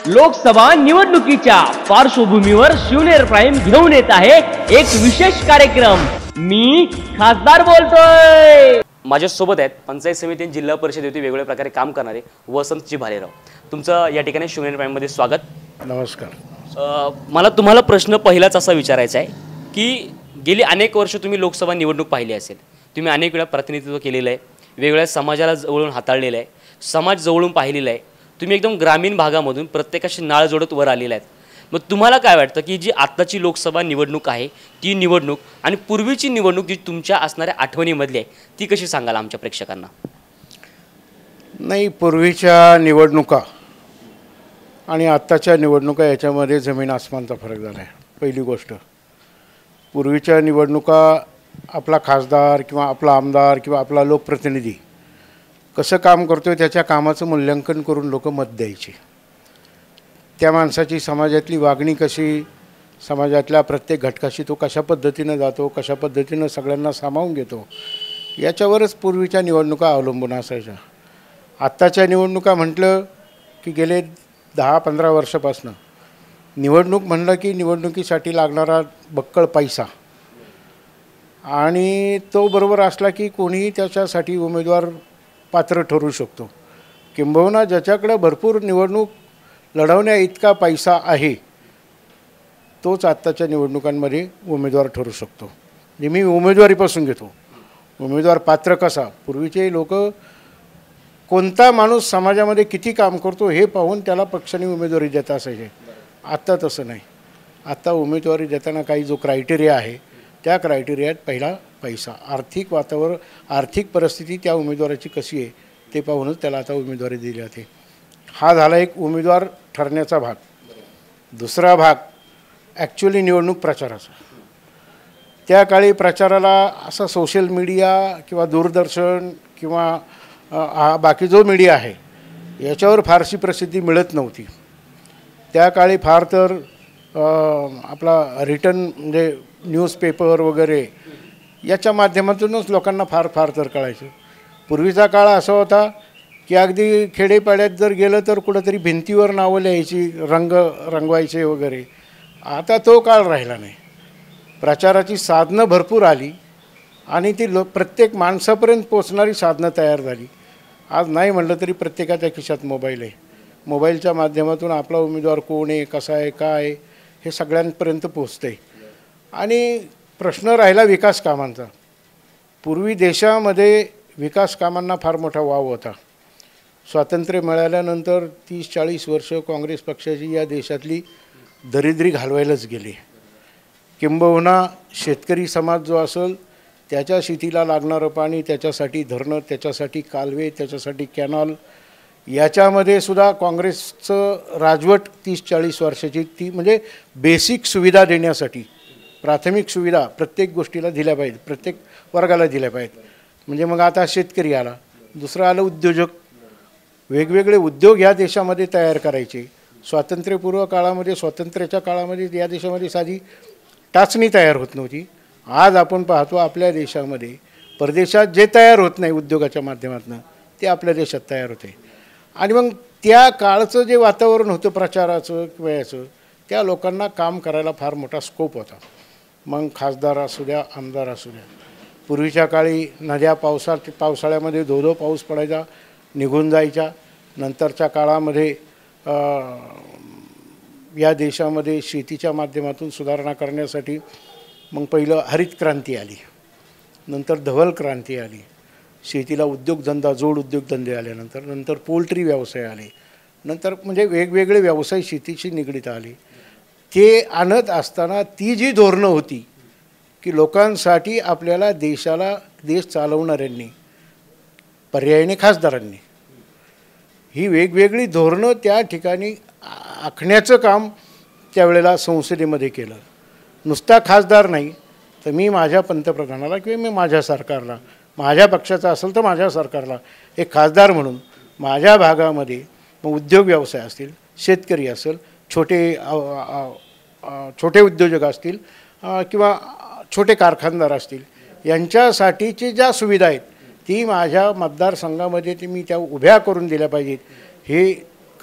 लोकसभा निवडणुकीच्या पार्श्वभूमीवर शिवनेर प्राईम घेऊन येत आहे एक विशेष कार्यक्रम। मी खासदार बोलतोय। माझ्या सोबत आहेत पंचायत समिती जिल्हा परिषद येथे वेगवेगळ्या प्रकारे काम करणारे वसंतजी भालेराव। तुमचं या ठिकाणी शिवनेर प्राईम मध्ये स्वागत। नमस्कार। मला तुम्हाला प्रश्न पहिलाच असा विचारायचा आहे की गेली अनेक वर्ष तुम्ही लोकसभा निवडणूक पाहिली असेल, तुम्ही अनेक वेळा प्रतिनिधित्व केलेलं आहे, वेगवेगळ्या समाजाला जवळून हाताळलेलं आहे, समाज जवळून पाहिलेला आहे, तुम्ही एकदम ग्रामीण भागामधून प्रत्येकाशी नाळ जोडत वर आलेला आहेत। मग तुम्हाला काय वाटतं की जी आत्ताची लोकसभा निवडणूक आहे ती निवडणूक आणि पूर्वीची निवडणूक जी तुमच्या असणाऱ्या आठवणीमधली आहे ती कशी सांगाल आमच्या प्रेक्षकांना? नाही, पूर्वीच्या निवडणुका आणि आत्ताच्या निवडणुका याच्यामध्ये जमीन आसमानचा फरक झाला आहे। पहिली गोष्ट, पूर्वीच्या निवडणुका आपला खासदार किंवा आपला आमदार किंवा आपला लोकप्रतिनिधी कसं काम करतोय त्याच्या कामाचं मूल्यांकन करून लोक मत द्यायचे। त्या माणसाची समाजातली वागणी कशी, समाजातल्या प्रत्येक घटकाशी तो कशा पद्धतीनं जातो, कशा पद्धतीनं सगळ्यांना सामावून घेतो, याच्यावरच पूर्वीच्या निवडणुका अवलंबून असायच्या। आत्ताच्या निवडणुका म्हटलं की गेले 10-15 वर्षापासून निवडणूक म्हणलं की निवडणुकीसाठी लागणारा बक्कळ पैसा आणि तो बरोबर असला की कोणीही त्याच्यासाठी उमेदवार पात्र ठरू शकतो। किंबहुना ज्याच्याकडे भरपूर निवडणूक लढवण्या इतका पैसा आहे तोच आत्ताच्या निवडणुकांमध्ये उमेदवार ठरू शकतो। म्हणजे मी उमेदवारीपासून घेतो, उमेदवार पात्र कसा। पूर्वीचे लोक कोणता माणूस समाजामध्ये किती काम करतो हे पाहून त्याला पक्षाने उमेदवारी देत असायचे। आत्ता तसं नाही। आत्ता उमेदवारी देताना काही जो क्रायटेरिया आहे त्या क्रायटेरियात पहिला पैसा, आर्थिक वातावरण, आर्थिक परिस्थिती त्या उमेदवाराची कशी आहे ते पाहूनच त्याला आता उमेदवारी दिली जाते। हा झाला एक उमेदवार ठरण्याचा भाग। दुसरा भाग ॲक्च्युअली निवडणूक प्रचाराचा। त्या काळी प्रचाराला असा सोशल मीडिया किंवा दूरदर्शन किंवा बाकी जो मीडिया आहे याच्यावर फारशी प्रसिद्धी मिळत नव्हती। त्या काळी फार तर आपला रिटन म्हणजे न्यूजपेपर वगैरे याच्या माध्यमातूनच लोकांना फार तर कळायचं। पूर्वीचा काळ असा होता की अगदी खेडेपाड्यात जर गेलं तर कुठंतरी भिंतीवर नावं लिहायची, रंगवायचे वगैरे। आता तो काळ राहिला नाही। प्रचाराची साधनं भरपूर आली आणि ती प्रत्येक माणसापर्यंत पोचणारी साधनं तयार झाली। आज नाही म्हटलं तरी प्रत्येकाच्या खिशात मोबाईल आहे। मोबाईलच्या माध्यमातून आपला उमेदवार कोण आहे, कसा आहे, काय आहे हे सगळ्यांपर्यंत पोचतं आहे। आणि प्रश्न राहिला विकास कामांचा। पूर्वी देशामध्ये विकास कामांना फार मोठा वाव होता। स्वातंत्र्य मिळाल्यानंतर 30-40 वर्ष काँग्रेस पक्षाची या देशातली दरिद्री घालवायलाच गेली। किंबहुना शेतकरी समाज जो असेल त्याच्या शेतीला लागणारं पाणी, त्याच्यासाठी धरणं, त्याच्यासाठी कालवे, त्याच्यासाठी कॅनॉल, याच्यामध्ये सुद्धा काँग्रेसचं राजवट 30-40 वर्षाची ती म्हणजे बेसिक सुविधा देण्यासाठी, प्राथमिक सुविधा प्रत्येक गोष्टीला दिल्या पाहिजेत, प्रत्येक वर्गाला दिल्या पाहिजेत। म्हणजे मग आता शेतकरी आला, दुसरं आलं उद्योजक। वेगवेगळे उद्योग या देशामध्ये तयार करायचे। स्वातंत्र्यपूर्व काळामध्ये, स्वातंत्र्याच्या काळामध्ये या देशामध्ये साधी टाचणी तयार होत नव्हती। आज आपण पाहतो आपल्या देशामध्ये परदेशात जे तयार होत नाही उद्योगाच्या माध्यमातून ते आपल्या देशात तयार होते। आणि मग त्या काळचं जे वातावरण होतं प्रचाराचं किंवा याचं, त्या लोकांना काम करायला फार मोठा स्कोप होता। मग खासदार असू द्या, आमदार असू द्या। पूर्वीच्या काळी नद्या पावसाळ्यामध्ये धो पाऊस पडायचा, निघून जायच्या। नंतरच्या काळामध्ये या देशामध्ये शेतीच्या माध्यमातून सुधारणा करण्यासाठी मग पहिलं हरित क्रांती आली, नंतर धवल क्रांती आली, शेतीला उद्योगधंदा, जोड उद्योगधंदे आल्यानंतर नंतर पोल्ट्री व्यवसाय आले, नंतर म्हणजे वेगवेगळे व्यवसाय शेतीशी निगडीत आले। ते आणत असताना ती जी धोरणं होती की लोकांसाठी आपल्याला देश चालवणाऱ्यांनी, पर्यायाने खासदारांनी ही वेगवेगळी धोरणं त्या ठिकाणी आखण्याचं काम त्यावेळेला संसदेमध्ये केलं। नुसता खासदार नाही तर मी माझ्या पंतप्रधानाला किंवा मी माझ्या सरकारला, माझ्या पक्षाचा असेल तर माझ्या सरकारला एक खासदार म्हणून माझ्या भागामध्ये मग उद्योग व्यवसाय असतील, शेतकरी असेल, छोटे उद्योजक असतील किंवा छोटे कारखानदार असतील, यांच्यासाठीची ज्या सुविधा आहेत ती माझ्या मतदारसंघामध्ये मी त्या उभ्या करून दिल्या पाहिजेत हे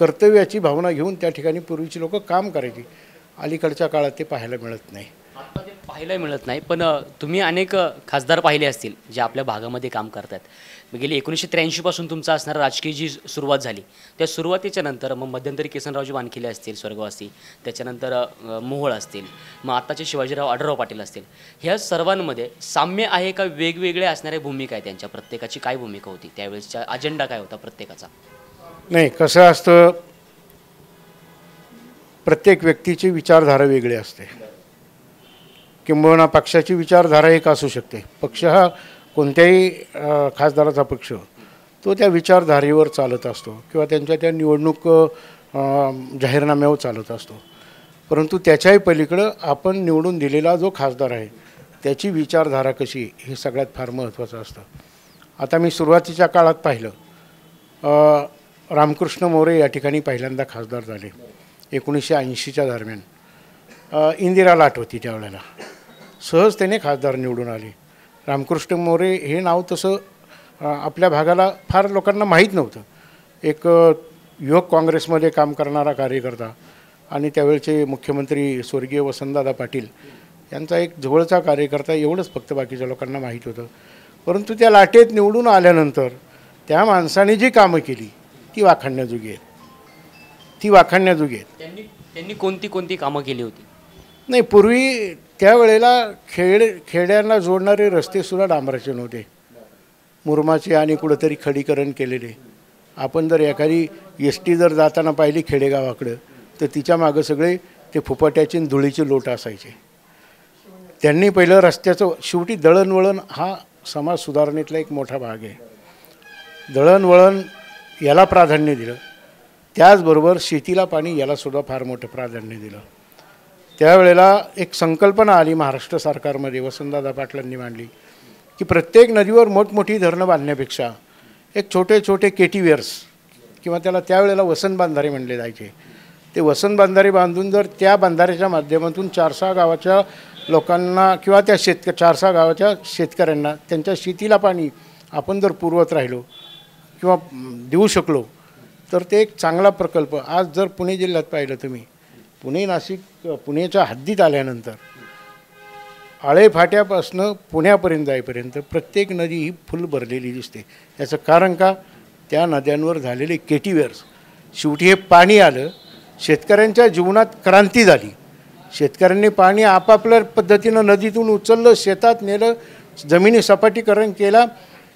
कर्तव्याची भावना घेऊन त्या ठिकाणी पूर्वीची लोक काम करायची. अलीकडच्या काळात ते पाहायला मिळत नाही. आता ते पाहायला मिळत नाही. पण तुम्ही अनेक खासदार पाहिले असतील जे आपल्या भागामध्ये काम करतात. गेली 1983 पासून तुमचा असणारा राजकीय जी सुरुवात झाली त्या सुरुवातीच्या नंतर मग मध्यंतरी किसनरावजी वानखेडे असतील स्वर्गवासी, त्याच्यानंतर मोहोळ असतील, मग आत्ताचे शिवाजीराव आढळराव पाटील असतील, ह्या सर्वांमध्ये साम्य आहे का वेगवेगळ्या असणाऱ्या भूमिका आहे त्यांच्या? प्रत्येकाची काय भूमिका होती त्यावेळेसचा अजेंडा काय होता प्रत्येकाचा? नाही, कसं असतं, प्रत्येक व्यक्तीची विचारधारा वेगळी असते. किंबहुना पक्षाची विचारधारा एक असू शकते. पक्ष हा कोणत्याही खासदाराचा पक्ष तो त्या विचारधारेवर चालत असतो किंवा त्यांच्या त्या निवडणूक जाहीरनाम्यावर चालत असतो. परंतु त्याच्याही पलीकडं आपण निवडून दिलेला जो खासदार आहे त्याची विचारधारा कशी हे सगळ्यात फार महत्त्वाचं असतं. आता मी सुरुवातीच्या काळात पाहिलं, रामकृष्ण मोरे या ठिकाणी पहिल्यांदा खासदार झाले 1980च्या दरम्यान. इंदिरा लाट होती त्यावेळेला, सहज त्याने खासदार निवडून आले. रामकृष्ण मोरे हे नाव तसं आपल्या भागाला फार लोकांना माहीत नव्हतं. एक युवक काँग्रेसमध्ये काम करणारा कार्यकर्ता आणि त्यावेळचे मुख्यमंत्री स्वर्गीय वसंतदादा पाटील यांचा एक जवळचा कार्यकर्ता, एवढंच फक्त बाकीच्या लोकांना माहीत होतं. परंतु त्या लाटेत निवडून आल्यानंतर त्या माणसाने जी कामं केली ती वाखाणण्याजोगी आहेत. त्यांनी कोणती कामं केली होती? नाही, पूर्वी त्यावेळेला खेड्यांना जोडणारे रस्तेसुद्धा डांबराचे नव्हते, मुरमाचे आणि कुठंतरी खडीकरण केलेले. आपण जर एखादी एसटी जर जाताना पाहिली खेडेगावाकडं तर तिच्या मागं सगळे ते फुपाट्याचे आणि धुळीचे लोट असायचे. त्यांनी पहिलं रस्त्याचं, शेवटी दळणवळण हा समाज सुधारणेतला एक मोठा भाग आहे. दळणवळण याला प्राधान्य दिलं, त्याचबरोबर शेतीला पाणी यालासुद्धा फार मोठं प्राधान्य दिलं. त्यावेळेला एक संकल्पना आली महाराष्ट्र सरकारमध्ये, वसंतदादा पाटलांनी मांडली की प्रत्येक नदीवर मोठमोठी धरणं बांधण्यापेक्षा एक छोटे छोटे केटीवेअर्स किंवा त्याला त्यावेळेला वसंत बांधारे म्हणले जायचे, ते वसंत बांधारे बांधून जर त्या बांधाऱ्याच्या माध्यमातून 4-6 गावाच्या लोकांना किंवा त्या 4-6 गावाच्या शेतकऱ्यांना त्यांच्या शेतीला पाणी आपण जर पुरवत राहिलो किंवा देऊ शकलो तर ते एक चांगला प्रकल्प. आज जर पुणे जिल्ह्यात पाहिलं तुम्ही, पुण्याच्या हद्दीत आल्यानंतर आळेफाट्यापासनं पुण्यापर्यंत जाईपर्यंत प्रत्येक नदी ही फुल भरलेली दिसते. याचं कारण का? त्या नद्यांवर झालेले केटीवेअर्स. शेवटी हे पाणी आलं, शेतकऱ्यांच्या जीवनात क्रांती झाली. शेतकऱ्यांनी पाणी आपापल्या पद्धतीनं नदीतून उचललं, शेतात नेलं, जमिनी सपाटीकरण केला,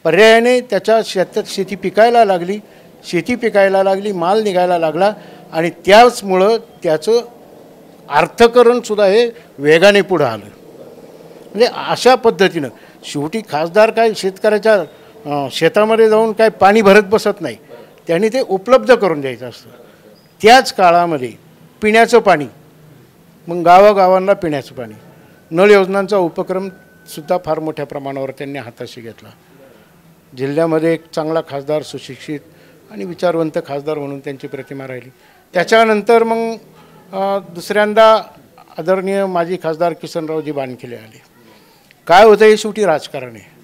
पर्यायाने त्याच्या शेतात शेती पिकायला लागली, माल निघायला लागला आणि त्याचमुळं त्याचं अर्थकरणसुद्धा हे वेगाने पुढं आलं. म्हणजे अशा पद्धतीनं शेवटी खासदार काय शेतकऱ्याच्या शेतामध्ये जाऊन काय पाणी भरत बसत नाही, त्यांनी ते उपलब्ध करून द्यायचं असतं. त्याच काळामध्ये पिण्याचं पाणी, मग गावागावांना पिण्याचं पाणी, नळ योजनांचा उपक्रमसुद्धा फार मोठ्या प्रमाणावर त्यांनी हाताशी घेतला. जिल्ह्यामध्ये एक चांगला खासदार, सुशिक्षित आणि विचारवंत खासदार म्हणून त्यांची प्रतिमा राहिली. त्याच्यानंतर मग दुसऱ्यांदा आदरणीय माजी खासदार किसनरावजी वानखेडे आले. काय होतं, हे शेवटी राजकारण आहे.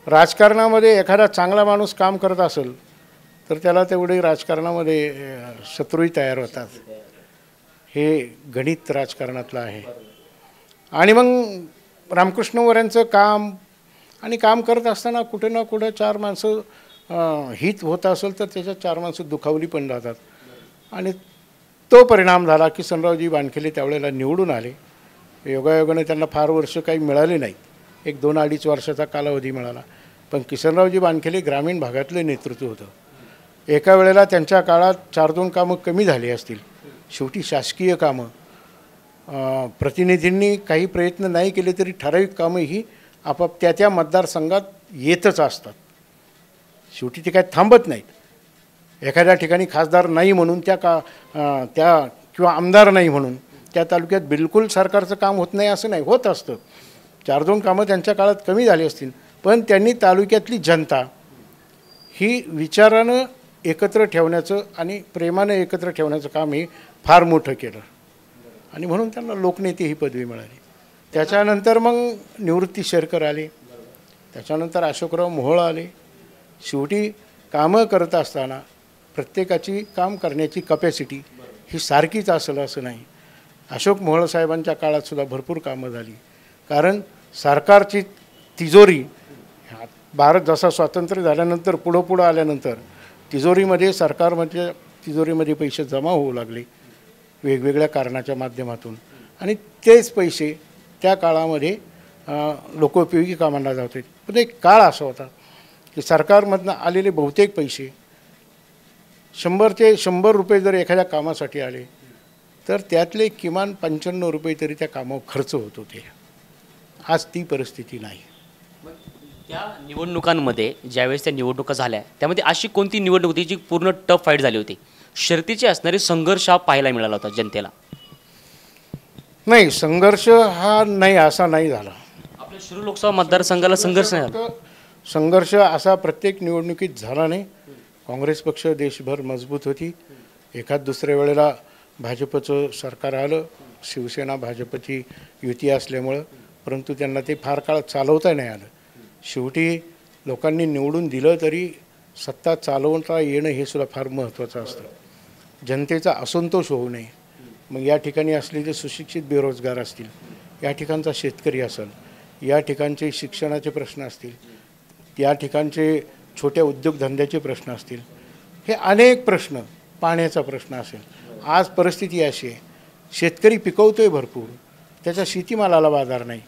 राजकारणामध्ये एखादा चांगला माणूस काम करत असेल तर त्याला तेवढे राजकारणामध्ये शत्रूही तयार होतात. हे गणित राजकारणातलं आहे. आणि मग रामकृष्ण मोऱ्यांचं काम करत असताना कुठे ना कुठे 4 माणसं हित होत असेल तर त्याच्यात 4 माणसं दुखावली पण जातात. आणि तो परिणाम झाला की किसनरावजी वानखेडे त्यावेळेला निवडून आले. योगायोगाने त्यांना फार वर्ष काही मिळाले नाही, 1-2-2.5 वर्षाचा कालावधी मिळाला. पण किसनरावजी वानखेडे ग्रामीण भागातले नेतृत्व होतं. एका वेळेला त्यांच्या काळात 4-2 कामं कमी झाली असतील. शेवटी शासकीय कामं प्रतिनिधींनी काही प्रयत्न नाही केले तरी ठराविक कामं ही आपाप त्या मतदारसंघात येतच असतात. शेवटी ते काय थांबत नाहीत. एखाद्या ठिकाणी खासदार नाही म्हणून त्या किंवा आमदार नाही म्हणून त्या तालुक्यात बिलकुल सरकारचं काम होत नाही असं नाही, होत असतं. 4-2 कामं त्यांच्या काळात कमी झाली असतील, पण त्यांनी तालुक्यातली जनता ही विचारानं एकत्र ठेवण्याचं आणि प्रेमानं एकत्र ठेवण्याचं काम हे फार मोठं केलं आणि म्हणून त्यांना लोकनेते ही पदवी मिळाली. त्याच्यानंतर मग निवृत्ती शेरकर आले, त्याच्यानंतर अशोकराव मोहोळ आले. शेवटी कामं करत असताना प्रत्येकाची काम करण्याची कपॅसिटी ही सारखीच असेल असं नाही. अशोक मोहोळ साहेबांच्या काळातसुद्धा भरपूर कामं झाली. कारण सरकारची तिजोरी भारत जसा स्वातंत्र्य झाल्यानंतर पुढं आल्यानंतर तिजोरीमध्ये सरकारमध्ये तिजोरीमध्ये पैसे जमा होऊ लागले वेगवेगळ्या कारणाच्या माध्यमातून आणि तेच पैसे त्या काळामध्ये लोकोपयोगी कामांना जात होते. पण एक काळ असा होता की सरकारमधनं आलेले बहुतेक पैसे 100 रुपये जर एखाद्या कामासाठी आले तर त्यातले किमान 95 रुपये तरी त्या कामावर खर्च होत होते. आज ती परिस्थिती नाही. त्या निवडणुकांमध्ये ज्यावेळेस त्या निवडणुका झाल्या त्यामध्ये अशी कोणती निवडणूक होती जी पूर्ण टफ फाईट झाली होती, शर्तीचे असणारे संघर्ष हा पाहायला मिळाला होता जनतेला? नाही, संघर्ष हा नाही असा नाही झाला. आपल्या शिरूर लोकसभा मतदारसंघाला संघर्ष नाही झाला. संघर्ष असा प्रत्येक निवडणुकीत झाला नाही. काँग्रेस पक्ष देशभर मजबूत होती. एखाद दुसऱ्या वेळेला भाजपचं सरकार आलं, शिवसेना भाजपची युती असल्यामुळं, परंतु त्यांना ते फार काळ चालवता नाही आलं. शेवटी लोकांनी निवडून दिलं तरी सत्ता चालवता येणं हे सुद्धा फार महत्त्वाचं असतं. जनतेचा असंतोष होऊ नये. मग या ठिकाणी असलेले सुशिक्षित बेरोजगार असतील, या ठिकाणचा शेतकरी असेल, या ठिकाणचे शिक्षणाचे प्रश्न असतील, या ठिकाणचे छोट्या उद्योगधंद्याचे प्रश्न असतील, हे अनेक प्रश्न, पाण्याचा प्रश्न असेल. आज परिस्थिती अशी आहे, शेतकरी पिकवतोय भरपूर, त्याच्या शेतीमालाला बाजार नाही.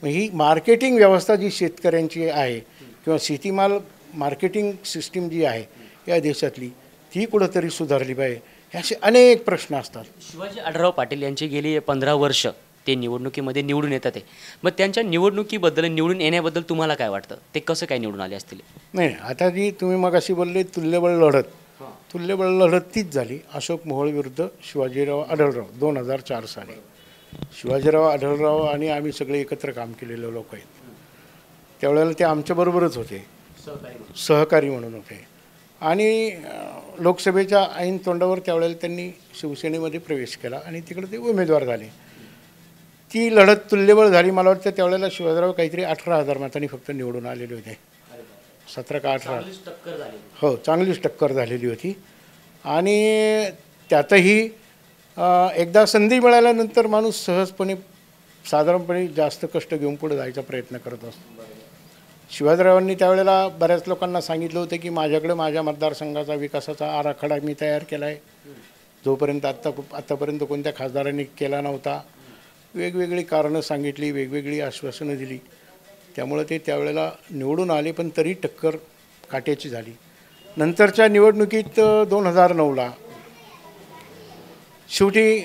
मग ही मार्केटिंग व्यवस्था जी शेतकऱ्यांची आहे किंवा शेतीमाल मार्केटिंग सिस्टीम जी आहे या देशातली, ती कुठंतरी सुधारली पाहिजे. हे असे अनेक प्रश्न असतात. शिवाजी आढळराव पाटील यांची गेली 15 वर्ष ते निवडणुकीमध्ये निवडून येतात आहे. मग त्यांच्या निवडणुकीबद्दल, निवडून येण्याबद्दल तुम्हाला काय वाटतं? ते कसं काय निवडून आले असतील? नाही, आता जी तुम्ही मगाशी बोलले तुल्यबळ लढत तीच झाली अशोक मोहोळ विरुद्ध शिवाजीराव आढळराव 2004 साली. शिवाजीराव आढळराव आणि आम्ही सगळे एकत्र काम केलेले लोक आहेत. त्यावेळेला ते आमच्याबरोबरच होते, सहकारी म्हणून होते. आणि लोकसभेच्या ऐन तोंडावर त्यावेळेला त्यांनी शिवसेनेमध्ये प्रवेश केला आणि तिकडे ते उमेदवार झाले. ती लढत तुल्यबळ झाली. मला वाटतं त्यावेळेला शिवाजीराव काहीतरी 18,000 मतांनी फक्त निवडून आलेले होते. 17 का 18. हो, चांगलीच टक्कर झालेली होती. आणि त्यातही एकदा संधी मिळाल्यानंतर माणूस सहजपणे साधारणपणे जास्त कष्ट घेऊन पुढे जायचा प्रयत्न करत असतो. शिवाजीरावांनी त्यावेळेला बऱ्याच लोकांना सांगितलं होतं की माझ्याकडे माझ्या मतदारसंघाचा विकासाचा आराखडा मी तयार केला आहे, जोपर्यंत आत्तापर्यंत कोणत्या खासदारांनी केला नव्हता. वेगवेगळी कारणं सांगितली, वेगवेगळी आश्वासनं दिली. त्यामुळे ते त्यावेळेला निवडून आले, पण तरी टक्कर काट्याची झाली. नंतरच्या निवडणुकीत 2009ला शेवटी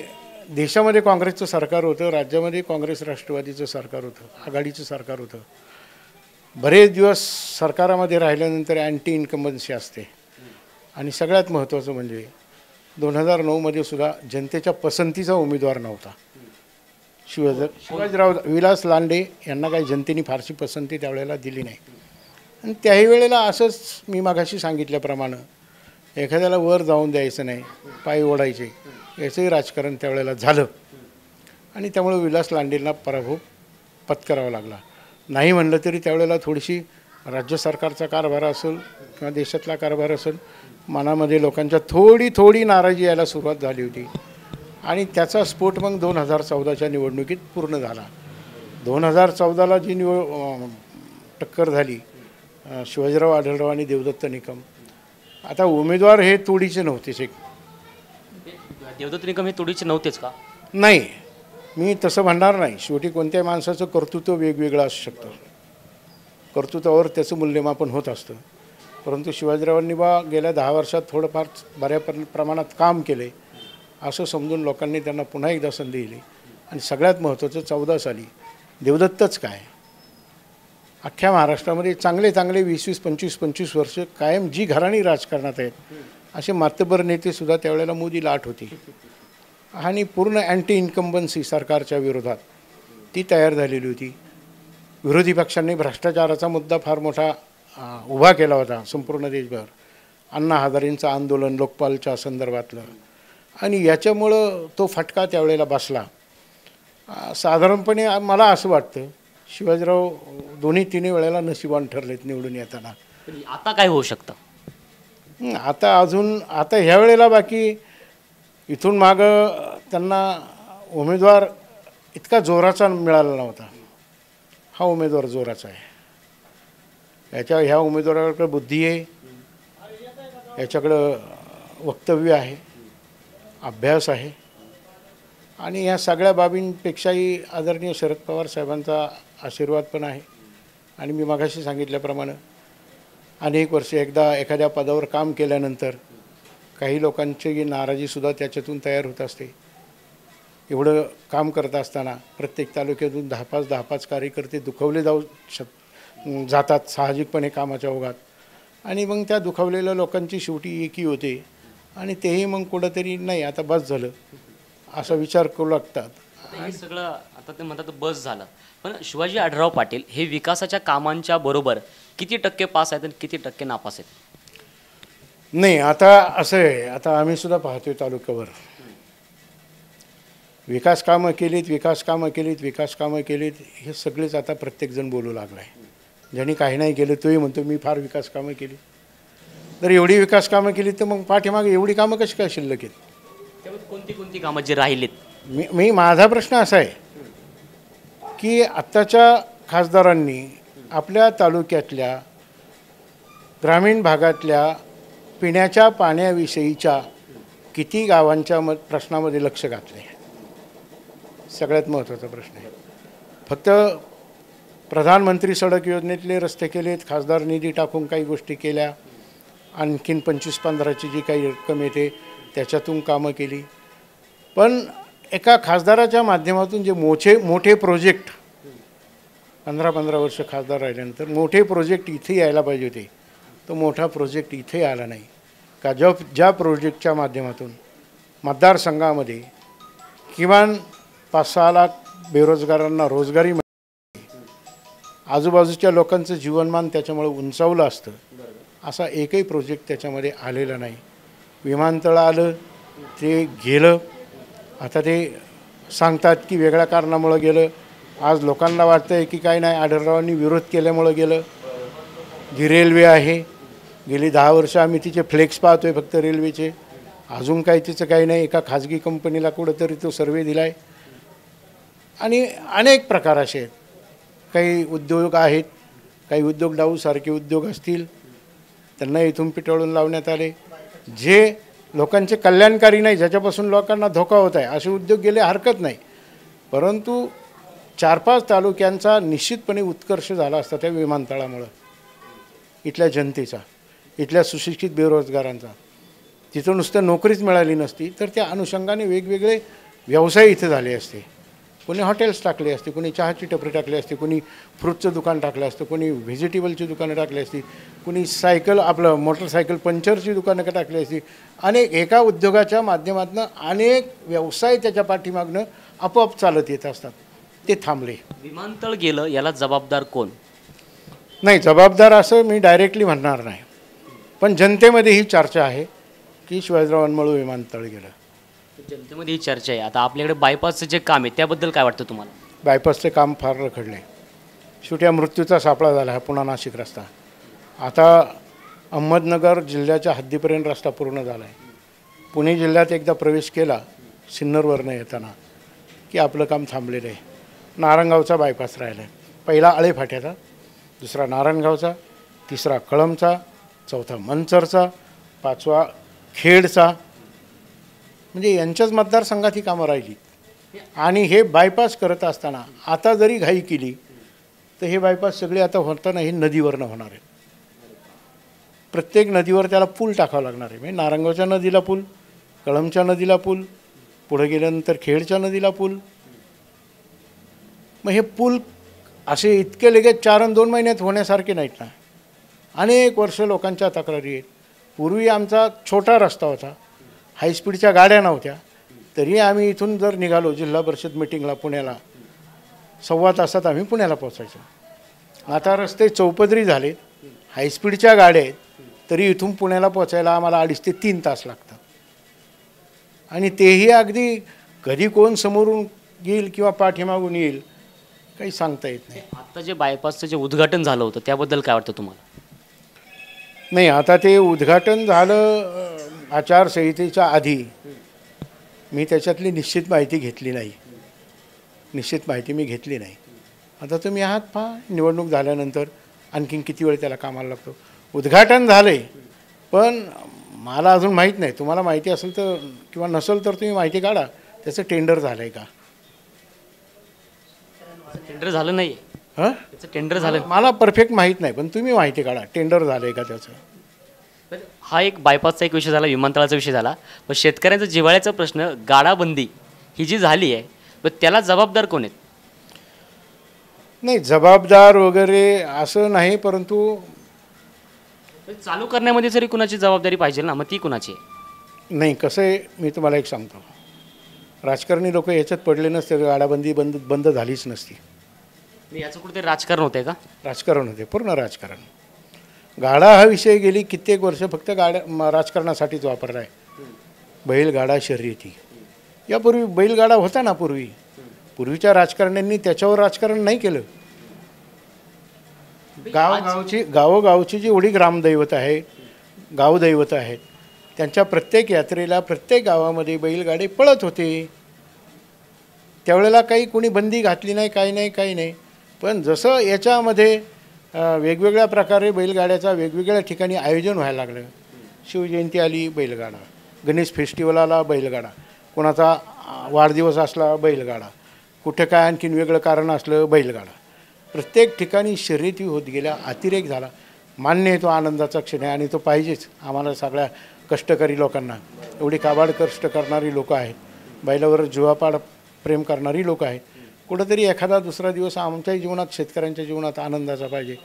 देशामध्ये काँग्रेसचं सरकार होतं, राज्यामध्ये काँग्रेस राष्ट्रवादीचं सरकार होतं, आघाडीचं सरकार होतं. बरेच दिवस सरकारामध्ये राहिल्यानंतर अँटी इन्कम्बन्सी असते. आणि सगळ्यात महत्त्वाचं म्हणजे 2009मध्ये सुद्धा जनतेच्या पसंतीचा उमेदवार नव्हता. शिवाजीराव विलास लांडे यांना काही जनतेने फारशी पसंती त्यावेळेला दिली नाही. आणि त्याही वेळेला असंच मी मागाशी सांगितल्याप्रमाणे एखाद्याला वर जाऊन द्यायचं नाही, पाय ओढायचे, याचंही राजकारण त्यावेळेला झालं. आणि त्यामुळे विलास लांडेंना पराभव पत्करावा लागला. नाही म्हणलं तरी त्यावेळेला थोडीशी राज्य सरकारचा कारभार असेल किंवा देशातला कारभार असेल, मनामध्ये लोकांच्या थोडी नाराजी यायला सुरुवात झाली होती. आणि त्याचा स्फोट मग 2014च्या निवडणुकीत पूर्ण झाला. 2014ला जी टक्कर झाली शिवाजीराव आढळराव आणि देवदत्त निकम. आता उमेदवार हे तोडीचे नव्हतेच. देवदत्त निकम हे तोडीचे नव्हतेच का? नाही, मी तसं म्हणणार नाही. शेवटी कोणत्याही माणसाचं कर्तृत्व वेगवेगळं असू शकतं, कर्तृत्वावर त्याचं मूल्यमापन होत असतं. परंतु शिवाजीरावांनी गेल्या 10 वर्षात थोडंफार बऱ्या प्रमाणात काम केले असं समजून लोकांनी त्यांना पुन्हा एकदा संधी दिली. आणि सगळ्यात महत्त्वाचं 14 साली देवदत्तच काय, अख्ख्या महाराष्ट्रामध्ये चांगले 20-25 वर्ष कायम जी घराणी राजकारणात आहेत असे मातब्बर नेतेसुद्धा त्यावेळेला मोदी लाट होती. आणि पूर्ण अँटी इन्कम्बन्सी सरकारच्या विरोधात ती तयार झालेली होती. विरोधी पक्षांनी भ्रष्टाचाराचा मुद्दा फार मोठा उभा केला होता संपूर्ण देशभर. अण्णा हजारेंचं आंदोलन लोकपालच्या संदर्भातलं. आणि याच्यामुळं तो फटका त्यावेळेला बसला. साधारणपणे मला असं वाटतं शिवाजीराव 2-3 वेळेला नशिबान ठरलेत निवडून येताना. आता काय होऊ शकतं? आता ह्या वेळेला बाकी इथून मागं त्यांना उमेदवार इतका जोराचा मिळाला नव्हता. हा उमेदवार जोराचा आहे. ह्या उमेदवाराकडे बुद्धी आहे, याच्याकडं वक्तव्य आहे, अभ्यास आहे आणि ह्या सगळ्या बाबींपेक्षाही आदरणीय शरद पवार साहेबांचा आशीर्वाद पण आहे. आणि मी मागाशी सांगितल्याप्रमाणे अनेक वर्षे एकदा एखाद्या पदावर काम केल्यानंतर काही लोकांची नाराजीसुद्धा त्याच्यातून तयार होत असते. एवढं काम करत असताना प्रत्येक तालुक्यातून 10-5 कार्यकर्ते दुखवले जातात साहजिकपणे कामाच्या ओघात. आणि मग त्या दुखावलेल्या लोकांची शेवटी एकी होते आणि तेही मग कुठंतरी नाही आता बस झालं असा विचार करू लागतात. हे सगळं आता ते म्हणतात बस झालं, पण शिवाजी आढळराव पाटील हे विकासाच्या कामांच्या बरोबर किती टक्के पास आहेत आणि किती टक्के नापास आहेत? नाही, आता असं आहे, आता आम्ही सुद्धा पाहतोय तालुक्यावर विकास कामं केलीत हे सगळेच आता प्रत्येकजण बोलू लागला आहे. ज्यांनी काही नाही केलं तोही म्हणतो मी फार विकास कामं केली. तर एवढी विकास कामं केली तर मग पाठीमागे एवढी कामं कशी काय शिल्लक आहेत? त्यामुळे कोणती कामं जे राहिलेत? माझा प्रश्न असा आहे की आत्ताच्या खासदारांनी आपल्या तालुक्यातल्या ग्रामीण भागातल्या पिण्याच्या पाण्याविषयीच्या किती गावांच्या प्रश्नामध्ये लक्ष घातले? सगळ्यात महत्त्वाचा प्रश्न आहे. फक्त प्रधानमंत्री सडक योजनेतले रस्ते केलेत, खासदार निधी टाकून काही गोष्टी केल्या, आणखीन 25-15ची जी काही रक्कम येते त्याच्यातून कामं केली. पण एका खासदाराच्या माध्यमातून जे मोठे प्रोजेक्ट 15 वर्ष खासदार राहिल्यानंतर मोठे प्रोजेक्ट इथे यायला पाहिजे होते, तो मोठा प्रोजेक्ट इथे आला नाही. का ज्या प्रोजेक्टच्या माध्यमातून मतदारसंघामध्ये किमान 5-6 लाख बेरोजगारांना रोजगारी मिळाली, आजूबाजूच्या लोकांचं जीवनमान त्याच्यामुळे उंचावलं असतं, असा एकही प्रोजेक्ट त्याच्यामध्ये आलेला नाही. विमानतळ आलं ते गेलं, आता ते सांगतात की वेगळ्या कारणामुळं गेलं. आज लोकांना वाटतं आहे की काही नाही, आढळरावांनी विरोध केल्यामुळं गेलं. जी रेल्वे आहे गेली 10 वर्ष आम्ही तिचे फ्लेक्स पाहतोय फक्त रेल्वेचे, अजून काही तिचं काही नाही. एका खाजगी कंपनीला कुठंतरी तो सर्वे दिला आहे. आणि अनेक प्रकार असे आहेत. काही उद्योग आहेत, काही उद्योग डाऊसारखे उद्योग असतील त्यांना इथून पिटाळून लावण्यात आले. जे लोकांचे कल्याणकारी नाही, ज्याच्यापासून लोकांना धोका होत आहे असे उद्योग गेले हरकत नाही. परंतु 4-5 तालुक्यांचा निश्चितपणे उत्कर्ष झाला असता त्या विमानतळामुळं, इथल्या जनतेचा, इथल्या सुशिक्षित बेरोजगारांचा. तिथं नुसतं नोकरीच मिळाली नसती तर त्या अनुषंगाने वेगवेगळे व्यवसाय इथे झाले असते. कोणी हॉटेल्स टाकले असते, कोणी चहाची टपरी टाकली असते, कोणी फ्रूटचं दुकान टाकलं असतं, कोणी व्हेजिटेबलची दुकानं टाकली असती, कोणी मोटरसायकल पंक्चरची दुकानं टाकली असती. एका उद्योगाच्या माध्यमातून अनेक व्यवसाय त्याच्या पाठीमागनं आपोआप चालत येत असतात, ते थांबले. विमानतळ गेलं याला जबाबदार कोण? नाही, जबाबदार असं मी डायरेक्टली म्हणणार नाही, पण जनतेमध्ये ही चर्चा आहे की शिवाजीरावांमुळे विमानतळ गेलं. जनतेमध्ये ही चर्चा आहे. आता आपल्याकडे बायपासचं जे काम आहे त्याबद्दल काय वाटतं तुम्हाला? बायपासचे काम फार रखडले. शेवटी मृत्यूचा सापळा झाला हा पुणा नाशिक रस्ता. आता अहमदनगर जिल्ह्याच्या हद्दीपर्यंत रस्ता पूर्ण झाला आहे. पुणे जिल्ह्यात एकदा प्रवेश केला सिन्नरवरनं येताना की आपलं काम थांबलेलं आहे. नारायणगावचा बायपास राहिला आहे. पहिला आळेफाट्याचा, दुसरा नारायणगावचा, तिसरा कळंबचा, चौथा मंचरचा, 5वा खेडचा. म्हणजे यांच्याच मतदारसंघात ही कामं राहिली. आणि हे बायपास करत असताना आता जरी घाई केली तर हे बायपास सगळे आता होताना हे नदीवरनं होणार आहे. प्रत्येक नदीवर त्याला पूल टाकावा लागणार आहे. म्हणजे नारायणगावच्या नदीला पूल, कळंबच्या नदीला पूल, पुढे गेल्यानंतर खेडच्या नदीला पूल. मग हे पूल असे इतके लगेच 4 आणि 2 महिन्यात होण्यासारखे नाहीत ना. अनेक वर्ष लोकांच्या तक्रारी आहेत. पूर्वी आमचा छोटा रस्ता होता, हायस्पीडच्या गाड्या नव्हत्या, तरी आम्ही इथून जर निघालो जिल्हा परिषद मिटिंगला पुण्याला 1.25 तासात आम्ही पुण्याला पोचायचो. आता रस्ते चौपदरी झाले, हायस्पीडच्या गाड्या आहेत, तरी इथून पुण्याला पोचायला आम्हाला 2.5 ते 3 तास लागतात. आणि तेही अगदी कधी कोण समोरून येईल किंवा पाठीमागून येईल काही सांगता येत नाही. आता जे बायपासचं जे उद्घाटन झालं होतं त्याबद्दल काय वाटतं तुम्हाला? नाही, आता ते उद्घाटन झालं आचारसंहितेच्या आधी. मी त्याच्यातली निश्चित माहिती घेतली नाही. निश्चित माहिती मी घेतली नाही. आता तुम्ही आहात पहा, निवडणूक झाल्यानंतर आणखीन किती वेळ त्याला कामाला लागतो. उद्घाटन झालं आहे, पण मला अजून माहीत नाही. तुम्हाला माहिती असेल तर किंवा नसेल तर तुम्ही माहिती काढा, त्याचं टेंडर झालं आहे का. टेंडर झालं नाही. हां, त्याचं टेंडर झालं. मला परफेक्ट माहीत नाही, पण तुम्ही माहिती काढा टेंडर झालं आहे का त्याचं. हा एक बायपासचा एक विषय झाला, विमानतळाचा विषय झाला. पण शेतकऱ्यांचा जिव्हाळ्याचा प्रश्न, गाडाबंदी ही जी झाली आहे, पण त्याला जबाबदार कोण आहेत? नाही, जबाबदार वगैरे असं नाही, परंतु चालू करण्यामध्ये जरी कुणाची जबाबदारी पाहिजे ना, मग ती कुणाची आहे? नाही, कसं आहे, मी तुम्हाला एक सांगतो. राजकारणी लोक याच्यात पडले नसते, गाडाबंदी बंद झालीच नसती. याचं कुठेतरी राजकारण होतंय का? राजकारण होते, पूर्ण राजकारण. गाडा हा विषय गेली कित्येक वर्ष फक्त राजकारणासाठीच वापरला आहे. बैलगाडा शर्यती, यापूर्वी बैलगाडा होता ना. पूर्वीच्या राजकारण्यांनी त्याच्यावर राजकारण नाही केलं. गावोगावची जी एवढी ग्रामदैवत आहे, गावदैवत आहेत, त्यांच्या प्रत्येक यात्रेला प्रत्येक गावामध्ये बैलगाडे पळत होते. त्यावेळेला काही कोणी बंदी घातली नाही, काही नाही. पण जसं याच्यामध्ये वेगवेगळ्या प्रकारे बैलगाड्याचा वेगवेगळ्या ठिकाणी आयोजन व्हायला लागलं. शिवजयंती आली, बैलगाडा. गणेश फेस्टिवल आला, बैलगाडा. कोणाचा वाढदिवस असला, बैलगाडा. कुठे काय आणखीन वेगळं कारण असलं, बैलगाडा. प्रत्येक ठिकाणी शर्यती होत गेल्या, अतिरेक झाला. मान्य आहे, तो आनंदाचा क्षण आहे आणि तो पाहिजेच आम्हाला सगळ्या कष्टकरी लोकांना. एवढी काबाड कष्ट करणारी लोकं आहेत, बैलावर जीवापाड प्रेम करणारी लोकं आहेत. कुठंतरी एखादा दुसरा दिवस आमच्याही जीवनात, शेतकऱ्यांच्या जीवनात आनंदाचा पाहिजे.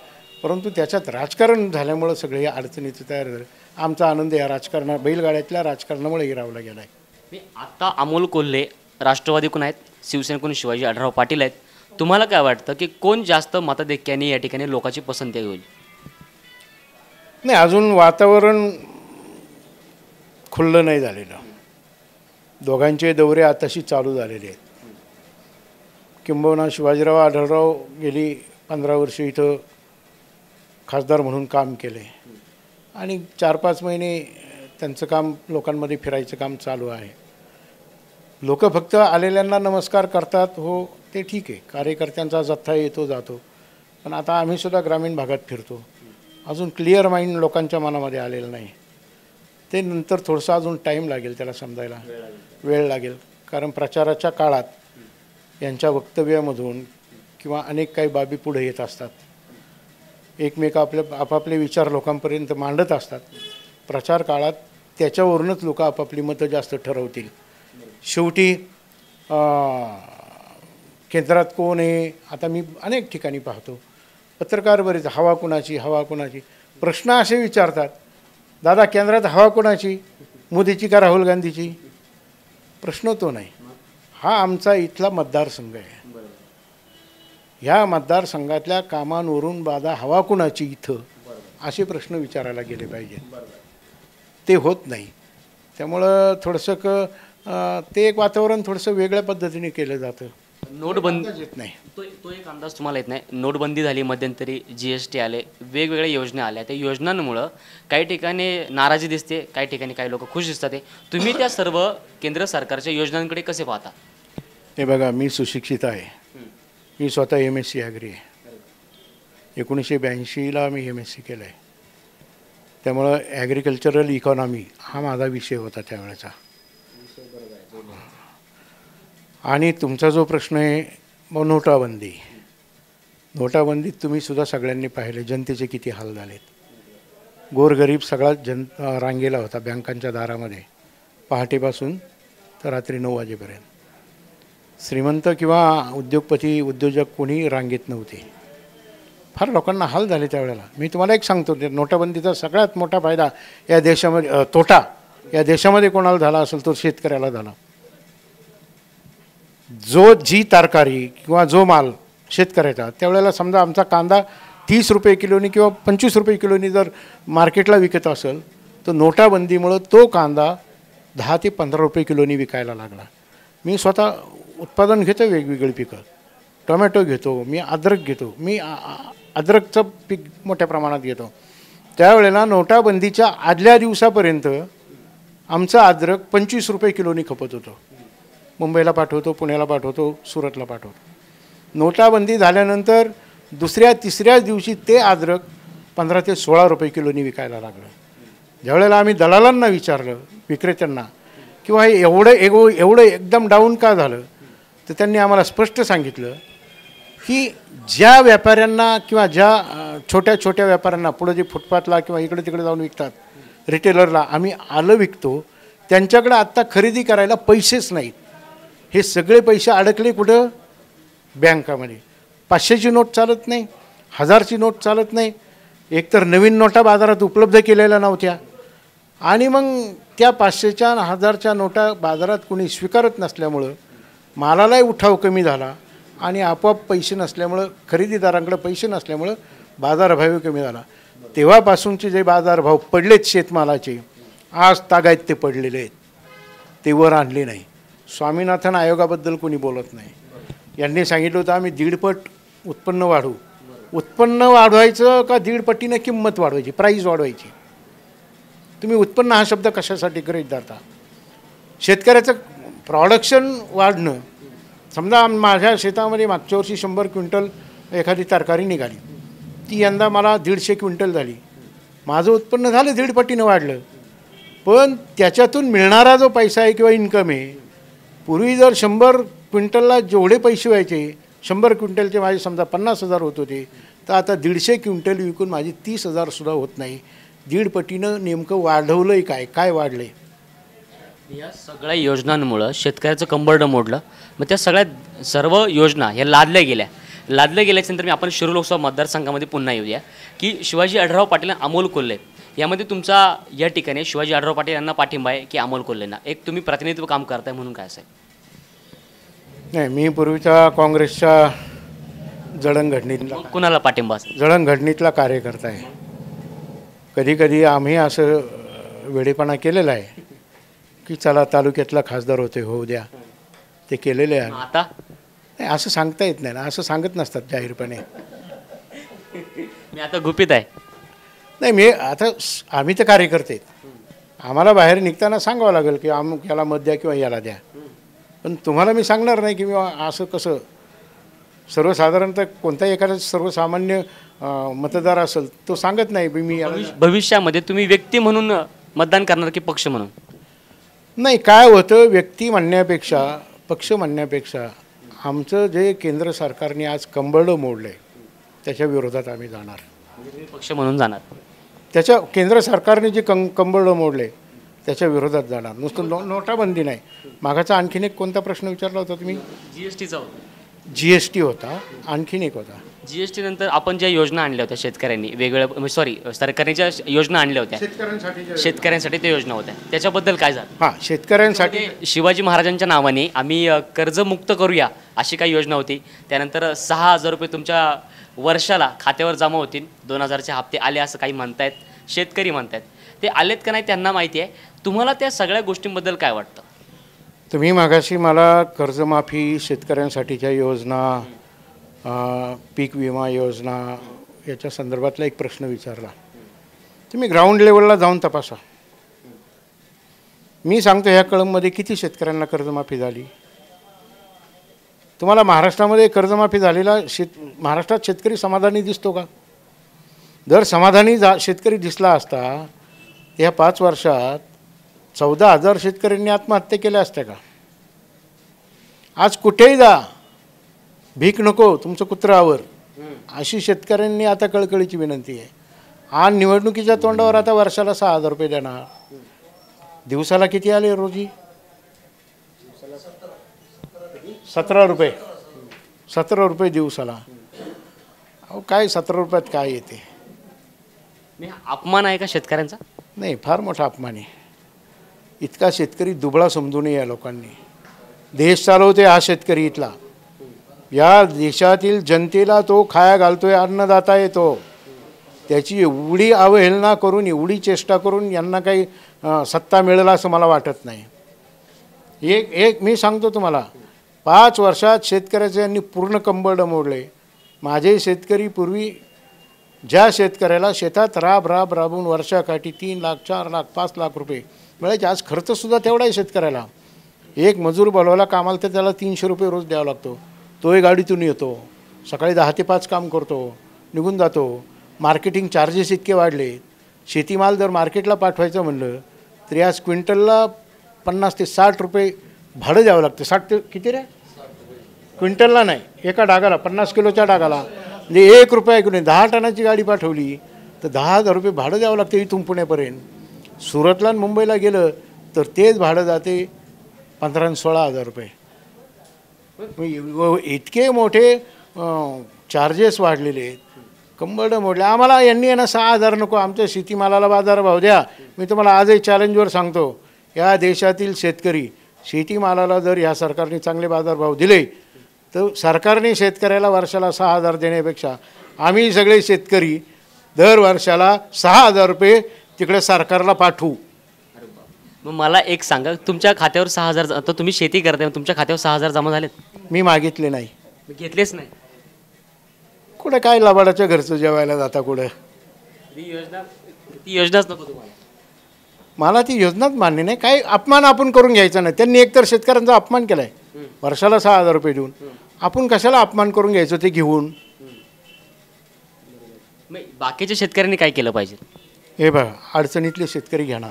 परंतु त्याच्यात राजकारण झाल्यामुळं सगळे हे अडचणीचं तयार झालं. आमचा आनंद या बैलगाड्यातल्या राजकारणामुळे हिरावला गेला आहे. आता अमोल कोल्हे राष्ट्रवादीकडून आहेत, शिवसेनेकडून शिवाजी आढळराव पाटील आहेत. तुम्हाला काय वाटतं की कोण जास्त मताधिक्याने या ठिकाणी लोकांची पसंती होईल? नाही, अजून वातावरण खुल्लं नाही झालेलं. दोघांचे दौरे आताशी चालू झालेले आहेत. किंबहुना शिवाजीराव आढळराव गेली 15 वर्ष इथं खासदार म्हणून काम केले आणि 4-5 महिने त्यांचं काम लोकांमध्ये फिरायचं काम चालू आहे. लोक फक्त आलेल्यांना नमस्कार करतात, हो ते ठीक आहे, कार्यकर्त्यांचा जथ्था येतो जातो. पण आता आम्हीसुद्धा ग्रामीण भागात फिरतो. अजून क्लिअर माइंड लोकांच्या मनामध्ये आलेलं नाही. ते नंतर थोडंसं अजून टाईम लागेल त्याला समजायला, वेळ लागेल. कारण प्रचाराच्या काळात यांच्या वक्तव्यामधून किंवा अनेक काही बाबी पुढे येत असतात. एकमेक आपापले विचार लोकांपर्यंत मांडत असतात. प्रचार काळात त्याच्यावरूनच लोक आपापली मतं जास्त ठरवतील. शेवटी केंद्रात कोण आहे, आता मी अनेक ठिकाणी पाहतो पत्रकार बरेच हवा कुणाची प्रश्न असे विचारतात. दादा, केंद्रात हवा कोणाची, मोदीची का राहुल गांधीची? प्रश्न तो नाही. हा आमचा इथला मतदारसंघ आहे. ह्या मतदारसंघातल्या कामांवरून दादा हवा कुणाची इथं, असे प्रश्न विचारायला गेले पाहिजेत. ते होत नाही. त्यामुळं थोडंसं ते एक वातावरण थोडंसं वेगळ्या पद्धतीने केलं जातं. नोटबंदी येत नाही. तो एक अंदाज तुम्हाला येत नाही. नोटबंदी झाली, मध्यंतरी GST आले, वेगवेगळ्या योजना आल्या. त्या योजनांमुळं काही ठिकाणी नाराजी दिसते, काही ठिकाणी काही लोक खुश दिसतात. तुम्ही त्या सर्व केंद्र सरकारच्या योजनांकडे कसे पाहता? हे बघा, मी सुशिक्षित आहे. मी स्वतः MSc ॲग्री आहे. 1982ला मी MSc केलं आहे. त्यामुळं ॲग्रिकल्चरल इकॉनॉमी हा माझा विषय होता त्यावेळेचा. आणि तुमचा जो प्रश्न आहे मग नोटाबंदीत तुम्ही सुद्धा सगळ्यांनी पाहिले जनतेचे किती हाल झालेत. गोरगरीब सगळा रांगेला होता बँकांच्या दारामध्ये पहाटेपासून तर रात्री 9 वाजेपर्यंत. श्रीमंत किंवा उद्योजक कोणी रांगेत नव्हते. फार लोकांना हाल झाले त्यावेळेला. मी तुम्हाला एक सांगतो, नोटाबंदीचा सगळ्यात मोठा फायदा या देशामध्ये, तोटा या देशामध्ये कोणाला झाला असेल तो शेतकऱ्याला झाला. जी तरकारी किंवा जो माल शेतकऱ्याचा, त्यावेळेला समजा आमचा कांदा 30 रुपये किलोनी किंवा 25 रुपये किलोनी जर मार्केटला विकत असेल तर नोटाबंदीमुळं तो कांदा 10 ते 15 रुपये किलोनी विकायला लागला. मी स्वतः उत्पादन घेतो, वेगवेगळी पिकं, टोमॅटो घेतो, मी अद्रक घेतो, मी अद्रकचं पीक मोठ्या प्रमाणात घेतो. त्यावेळेला नोटाबंदीच्या आदल्या दिवसापर्यंत आमचं अद्रक 25 रुपये किलोनी खपत होतं. मुंबईला पाठवतो, पुण्याला पाठवतो, सुरतला पाठवतो. नोटाबंदी झाल्यानंतर दुसऱ्या तिसऱ्याच दिवशी ते अद्रक 15 ते 16 रुपये किलोनी विकायला लागलं. ज्यावेळेला आम्ही दलालांना विचारलं, विक्रेत्यांना, किंवा हे एवढं एकदम डाऊन का झालं, तर त्यांनी आम्हाला स्पष्ट सांगितलं की ज्या व्यापाऱ्यांना किंवा ज्या छोट्या छोट्या व्यापाऱ्यांना पुढं जे फुटपाथला किंवा इकडे तिकडे जाऊन विकतात, रिटेलरला आम्ही आलं विकतो, त्यांच्याकडे आत्ता खरेदी करायला पैसेच नाहीत. हे सगळे पैसे अडकले कुठं? बँकामध्ये. 500ची नोट चालत नाही, 1000ची नोट चालत नाही. एकतर नवीन नोटा बाजारात उपलब्ध केलेल्या नव्हत्या, आणि मग त्या 500च्या 1000च्या नोटा बाजारात कोणी स्वीकारत नसल्यामुळं मालालाही उठाव कमी झाला, आणि आपोआप पैसे नसल्यामुळं, खरेदीदारांकडे पैसे नसल्यामुळं बाजारभावही कमी झाला. तेव्हापासूनचे जे बाजारभाव पडलेत शेतमालाचे, आज तागायत ते पडलेले आहेत, ते वर आणले नाही. स्वामीनाथन आयोगाबद्दल कोणी बोलत नाही. यांनी सांगितलं होतं आम्ही 1.5 पट उत्पन्न वाढवू. उत्पन्न वाढवायचं का 1.5 पटीनं किंमत वाढवायची, प्राईस वाढवायची? तुम्ही उत्पन्न हा शब्द कशासाठी गृहीत धरता? शेतकऱ्याचं प्रोडक्शन वाढणं. समजा माझ्या शेतामध्ये मागच्या वर्षी 100 क्विंटल एखादी तरकारी निघाली, ती यंदा मला 150 क्विंटल झाली. माझं उत्पन्न झालं 1.5 पटीनं वाढलं, पण त्याच्यातून मिळणारा जो पैसा आहे किंवा इन्कम आहे, पूर्वी जर 100 क्विंटलला जेवढे पैसे व्हायचे, 100 क्विंटलचे माझे समजा 50,000 होत होते, तर आता 150 क्विंटल विकून माझी 30,000सुद्धा होत नाही. 1.5 पटीनं नेमकं वाढवलं आहे काय वाढलं आहे? या सगळ्या योजनांमुळं शेतकऱ्याचं कंबरडं मोडलं. मग त्या सर्व योजना ह्या लादल्या गेल्याच्यानंतर आपण शिरूर लोकसभा मतदारसंघामध्ये पुन्हा येऊया की शिवाजी आढळराव पाटील आणि अमोल कोल्हे यामध्ये तुमचा या ठिकाणी शिवाजी आढळराव पाटील यांना पाठिंबा आहे की अमोल कोल्हेंना? एक तुम्ही प्रतिनिधित्व काम करताय म्हणून काय असेल? नाही, मी पूर्वीच्या काँग्रेसच्या जडणघडणीतला कुणाला पाठिंबा असेल? जडणघडणीतला कार्यकर्ता आहे. कधी कधी आम्ही असं वेडेपणा केलेला आहे की चला तालुक्यातला खासदार होऊ द्या, ते केलेले आहे. आता नाही, असं सांगता येत नाही ना, असं सांगत नसतात जाहीरपणे. मी आता गुपित आहे. नाही, आम्ही तर कार्यकर्ते आहेत. आम्हाला बाहेर निघताना सांगावं लागेल की अमुक याला मत द्या किंवा याला द्या, पण तुम्हाला मी सांगणार नाही की मी असं कसं. सर्वसाधारणतः कोणताही एखादा सर्वसामान्य मतदार असेल तो सांगत नाही मी भविष्यामध्ये तुम्ही व्यक्ती म्हणून मतदान करणार की पक्ष म्हणून? नाही, काय होतं, व्यक्ती म्हणण्यापेक्षा पक्ष म्हणण्यापेक्षा आमचं जे केंद्र सरकारने आज कंबरडं मोडलं आहे त्याच्या विरोधात आम्ही जाणार. पक्ष म्हणून जाणार? त्याच्या केंद्र सरकारने जे कंबरडं मोडले त्याच्या विरोधात जाणार. नुसतं नोटाबंदी नाही, मागाचा आणखीन एक कोणता प्रश्न विचारला होता तुम्ही? GSTचा. GST होता, आणखीन एक होता. GST नंतर आपण ज्या योजना आणल्या होत्या शेतकऱ्यांनी, वेगवेगळ्या सरकारने ज्या योजना आणल्या होत्या शेतकऱ्यांसाठी त्या योजना होत्या, त्याच्याबद्दल काय झालं? हां, शेतकऱ्यांसाठी शिवाजी महाराजांच्या नावाने आम्ही कर्जमुक्त करूया अशी काही योजना होती. त्यानंतर 6,000 रुपये तुमच्या वर्षाला खात्यावर जमा होतील. 2,000चे हप्ते आले असं काही म्हणतायत, शेतकरी म्हणतायत. ते आलेत का नाही त्यांना माहिती आहे. तुम्हाला त्या सगळ्या गोष्टींबद्दल काय वाटतं? तुम्ही मागाशी मला कर्जमाफी, शेतकऱ्यांसाठीच्या योजना, पीक विमा योजना याच्या संदर्भातला एक प्रश्न विचारला. तुम्ही ग्राउंड लेवलला जाऊन तपासा. मी सांगतो ह्या कळममध्ये किती शेतकऱ्यांना कर्जमाफी झाली. तुम्हाला महाराष्ट्रामध्ये कर्जमाफी झालेला महाराष्ट्रात शेतकरी समाधानी दिसतो का? जर समाधानी शेतकरी दिसला असता या 5 वर्षात 14,000 शेतकऱ्यांनी आत्महत्या केल्या असत्या का? आज कुठेही जा, भीक नको, तुमचं कुत्रावर, अशी शेतकऱ्यांनी आता कळकळीची विनंती आहे. आणि निवडणुकीच्या तोंडावर आता वर्षाला 6,000 रुपये देणार. दिवसाला किती आले रोजी? 17 रुपये. 17 रुपये दिवसाला. अहो काय 17 रुपयात काय येते? अपमान आहे का शेतकऱ्यांचा? नाही, फार मोठा अपमान आहे. इतका शेतकरी दुबळा समजू नये या लोकांनी. देश चालवते हा शेतकरी इथला. या देशातील जनतेला तो खाया घालतोय, अन्नदाता येतो. त्याची एवढी अवहेलना करून, एवढी चेष्टा करून यांना काही सत्ता मिळेल असं मला वाटत नाही. एक मी सांगतो तुम्हाला, 5 वर्षात शेतकऱ्याचे यांनी पूर्ण कंबरडं मोडले. माझे शेतकरी पूर्वी ज्या शेतकऱ्याला शेतात राबून वर्षाकाठी 3 लाख 4 लाख 5 लाख रुपये मिळायचे, आज खर्चसुद्धा तेवढा आहे शेतकऱ्याला. एक मजूर बोलवायला कामाला तर त्याला 300 रुपये रोज द्यावा लागतो. तोही गाडीतून येतो, सकाळी 10 ते 5 काम करतो, निघून जातो. मार्केटिंग चार्जेस इतके वाढले. शेतीमाल जर मार्केटला पाठवायचं म्हणलं तरी आज क्विंटलला 50 ते 60 रुपये भाडं द्यावं लागतं. 60 ते किती रे क्विंटलला, नाही एका डागाला, 50 किलोच्या डागाला. म्हणजे 1 रुपया ऐकून 10 टनाची गाडी पाठवली तर 10,000 रुपये भाडं द्यावं लागतं इथून पुण्यापर्यंत. सुरतला आणि मुंबईला गेलं तर तेच भाडं जाते 15,000 आणि 16,000 रुपये. इतके मोठे चार्जेस वाढलेले आहेत, कंबरडं मोडले. आम्हाला यांनी आहे ना 6,000 नको, आमच्या शेतीमालाला बाजारभाव द्या. मी तुम्हाला आजही चॅलेंजवर सांगतो, या देशातील शेतकरी शेतीमालाला जर ह्या सरकारने चांगले बाजारभाव दिले तर सरकारने शेतकऱ्याला वर्षाला 6,000 देण्यापेक्षा आम्ही सगळे शेतकरी दर वर्षाला 6,000 रुपये तिकडे सरकारला पाठवू. मग मला एक सांगा, तुमच्या खात्यावर 6,000, आता तुम्ही शेती करताय, तुमच्या खात्यावर 6,000 जमा झालेत? मी मागितले नाही. घेतलेच नाही? कुठं काय लबाडाच्या घरचं जेवायला जाता कुठं? ती योजनाच नको तुम्हाला? मला ती योजनाच मान्य नाही. काही अपमान आपण करून घ्यायचा नाही. त्यांनी एकतर शेतकऱ्यांचा अपमान केला आहे वर्षाला 6,000 रुपये देऊन. आपण कशाला अपमान करून घ्यायचं ते घेऊन? बाकीच्या शेतकऱ्यांनी काय केलं पाहिजे? हे बघा, अडचणीतले शेतकरी घेणार.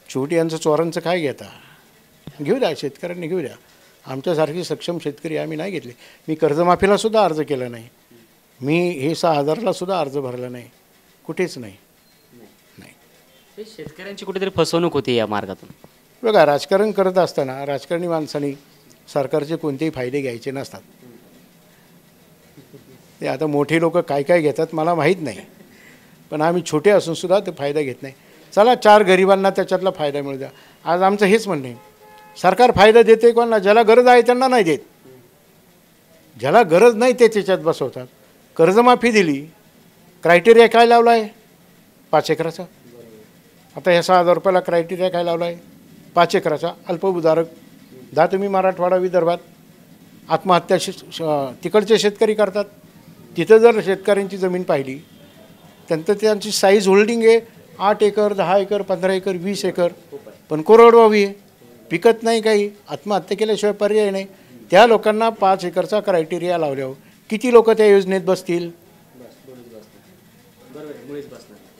छोटी यांचं चोरांचं काय घेता? घेऊ द्या, शेतकऱ्यांनी घेऊ द्या. आमच्यासारखी सक्षम शेतकरी आम्ही नाही घेतले. मी कर्जमाफीला सुद्धा अर्ज केला नाही. मी हे 6,000ला सुद्धा अर्ज भरला नाही, कुठेच नाही. शेतकऱ्यांची कुठेतरी फसवणूक होती या मार्गातून. बघा, राजकारण करत असताना राजकारणी माणसांनी सरकारचे कोणतेही फायदे घ्यायचे नसतात. ते आता मोठे लोक काय काय घेतात मला माहीत नाही, पण आम्ही छोटे असूनसुद्धा ते फायदा घेत नाही. चला 4 गरिबांना त्याच्यातला फायदा मिळू द्या. आज आमचं हेच म्हणणे, सरकार फायदा देते कोणाला? ज्याला गरज आहे त्यांना नाही देत. ज्याला गरज नाही ते त्याच्यात बसवतात. कर्जमाफी दिली, क्रायटेरिया काय लावला आहे? 5 एकराचा. आता ह्या 6,000 रुपयाला क्रायटेरिया काय लावला आहे? 5 एकराचा अल्पभूधारक. जा तुम्ही मराठवाडा विदर्भात, आत्महत्या तिकडचे शेतकरी करतात. तिथं जर शेतकऱ्यांची जमीन पाहिली त्यांचं त्यांची साईज होल्डिंग आहे 8 एकर, 10 एकर, 15 एकर, 20 एकर, पण कोरडवाहू आहे, पिकत नाही काही. आत्महत्या केल्याशिवाय पर्याय नाही. त्या लोकांना 5 एकरचा क्रायटेरिया लावल्यावर किती लोक त्या योजनेत बसतील?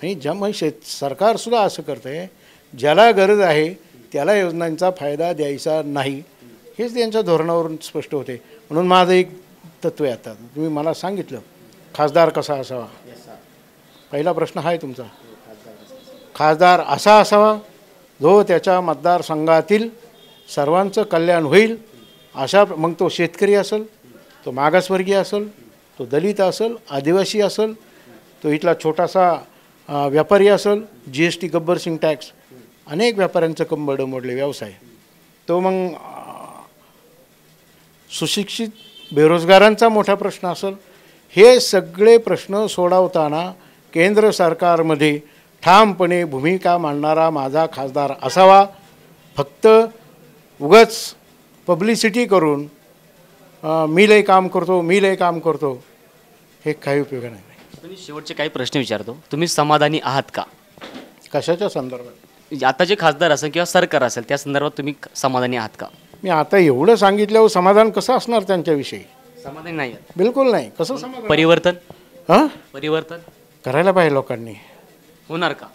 आणि ज्यामुळे सरकारसुद्धा असं करतं आहे, ज्याला गरज आहे त्याला योजनांचा फायदा द्यायचा नाही, हेच त्यांच्या धोरणावरून स्पष्ट होते. म्हणून माझं एक तत्त्व आहे. आता तुम्ही मला सांगितलं खासदार कसा असावा, पहिला प्रश्न हा आहे तुमचा. खासदार असा असावा जो त्याच्या मतदारसंघातील सर्वांचं कल्याण होईल अशा. मग तो शेतकरी असेल, तो मागासवर्गीय असेल, तो दलित असेल, आदिवासी असेल, तो इथला छोटासा व्यापारी असेल, GST, गब्बर सिंग टॅक्स, अनेक व्यापाऱ्यांचं कंबरडं मोडले व्यवसाय. तो मग सुशिक्षित बेरोजगारांचा मोठा प्रश्न असेल. हे सगळे प्रश्न सोडवताना केंद्र सरकारमध्ये ठामपणे भूमिका मांडणारा माझा खासदार असावा. फक्त उगाच पब्लिसिटी करून मी लय काम करतो, मी लय काम करतो, हे काही उपयोग नाही. तुम्ही शेवटचे काही प्रश्न विचारतो, तुम्ही समाधानी आहात का? कशाच्या संदर्भात? आता जे खासदार असेल किंवा सरकार असेल त्या संदर्भात तुम्ही समाधानी आहात का? मी आता एवढं सांगितल्यावर समाधान कसं असणार त्यांच्याविषयी? समाधानी नाही. बिलकुल नाही. कसं समाधान? परिवर्तन परिवर्तन करायला पाहिजे लोकांनी. होणार का?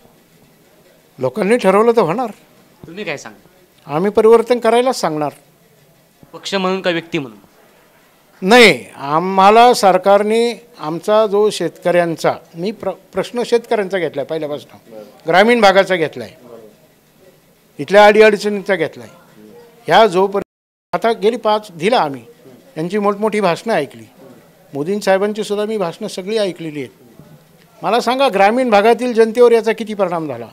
लोकांनी ठरवलं तर होणार. तुम्ही काय सांगा? आम्ही परिवर्तन करायलाच सांगणार. पक्ष म्हणून का व्यक्ती म्हणून? नाही, आम्हाला सरकारने आमचा जो शेतकऱ्यांचा, मी प्रश्न शेतकऱ्यांचा घेतला आहे पहिल्यापासून, ग्रामीण भागाचा घेतला आहे, इथल्या अडीअडचणीचा घेतला आहे. ह्या जोपर्यंत आता गेली 5 दिला आम्ही, यांची मोठमोठी भाषणं ऐकली, मोदी साहेबांची सुद्धा मी भाषणं सगळी ऐकलेली आहेत. मला सांगा ग्रामीण भागातील जनतेवर याचा किती परिणाम झाला?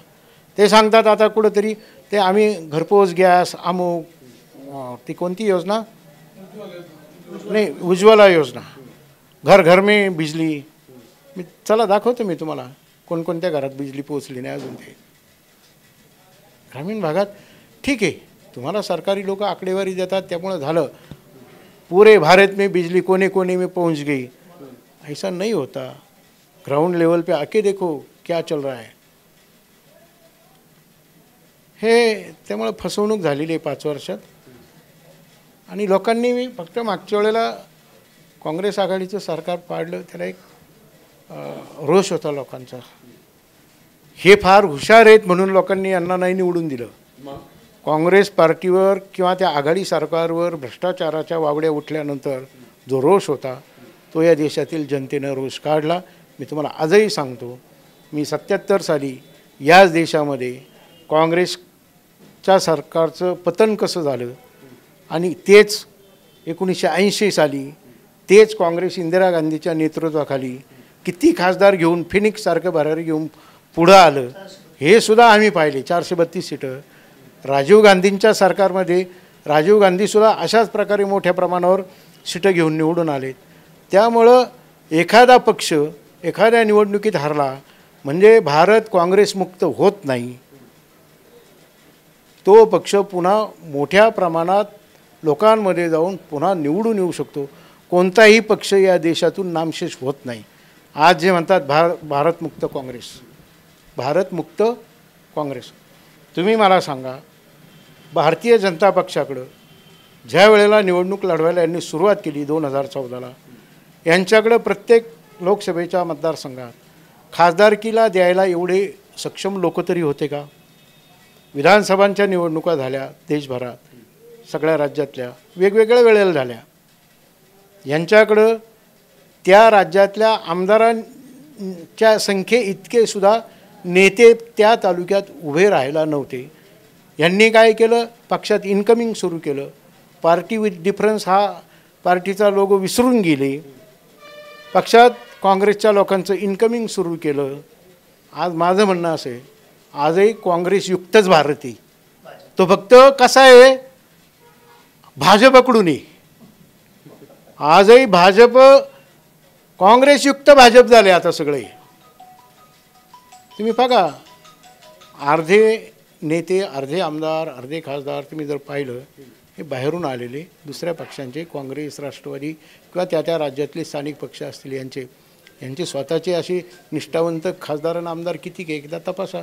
ते सांगतात आता कुठंतरी ते आम्ही घरपोच गॅस, अमुक, ती कोणती योजना नाही, उज्ज्वला योजना, घर घर में बिजली. मी चला दाखवतो मी तुम्हाला कोणकोणत्या घरात बिजली पोहोचली नाही अजून. ते ग्रामीण भागात ठीक आहे, तुम्हाला सरकारी लोक आकडेवारी देतात त्यामुळे झालं. पूरे भारत में बिजली कोने कोने में पहुंच गई. ऐसा नहीं होता। ग्राउंड लेवल पे आके देखो क्या चल रहा है। हे त्यामुळे फसवणूक झालेली आहे 5 वर्षात आणि लोकांनी फक्त मागच्या वेळेला काँग्रेस आघाडीचं सरकार पाडलं त्याला एक रोष होता लोकांचा। हे फार हुशार आहेत म्हणून लोकांनी यांना नाही निवडून दिलं। काँग्रेस पार्टीवर किंवा त्या आघाडी सरकारवर भ्रष्टाचाराच्या वावड्या उठल्यानंतर जो रोष होता तो या देशातील जनतेनं रोष काढला। मी तुम्हाला आजही सांगतो, मी 77 साली याच देशामध्ये काँग्रेसच्या सरकारचं पतन कसं झालं आणि तेच 1980 साली तेच काँग्रेस इंदिरा गांधीच्या नेतृत्वाखाली किती खासदार घेऊन फिनिक्ससारखं भरारी घेऊन पुढं आलं हे सुद्धा आम्ही पाहिले। 432 सीटं राजीव गांधींच्या सरकारमध्ये राजीव गांधीसुद्धा अशाच प्रकारे मोठ्या प्रमाणावर सीटं घेऊन निवडून आलेत। त्यामुळं एखादा पक्ष एखाद्या निवडणुकीत हरला म्हणजे भारत काँग्रेसमुक्त होत नाही। तो पक्ष पुन्हा मोठ्या प्रमाणात लोकांमध्ये जाऊन पुन्हा निवडून येऊ शकतो। कोणताही पक्ष या देशातून नामशेष होत नाही। आज जे म्हणतात भारतमुक्त काँग्रेस, भारतमुक्त काँग्रेस, तुम्ही मला सांगा, भारतीय जनता पक्षाकडं ज्या वेळेला निवडणूक लढवायला यांनी सुरुवात केली 2014ला, यांच्याकडं प्रत्येक लोकसभेच्या मतदारसंघात खासदारकीला द्यायला एवढे सक्षम लोक तरी होते का? विधानसभांच्या निवडणुका झाल्या देशभरात, सगळ्या राज्यातल्या वेगवेगळ्या वेळेला झाल्या। यांच्याकडं त्या राज्यातल्या आमदारांच्या संख्ये इतके सुद्धा नेते त्या तालुक्यात उभे राहायला नव्हते। यांनी काय केलं, पक्षात इन्कमिंग सुरू केलं। पार्टी विथ डिफरन्स हा पार्टीचा लोगो विसरून गेले। पक्षात काँग्रेसच्या लोकांचं इन्कमिंग सुरू केलं। आज माझं म्हणणं असं आहे, आजही काँग्रेसयुक्तच भारत आहे। तो फक्त कसा आहे, भाजपकडून आहे। आजही भाजप काँग्रेसयुक्त भाजप झाले आता सगळे। तुम्ही बघा, अर्धे नेते, अर्धे आमदार, अर्धे खासदार तुम्ही जर पाहिलं हे बाहेरून आलेले दुसऱ्या पक्षांचे, काँग्रेस, राष्ट्रवादी किंवा त्या राज्यातले स्थानिक पक्ष असतील यांचे स्वतःचे असे निष्ठावंत खासदार आणि आमदार किती काय एकदा तपासा।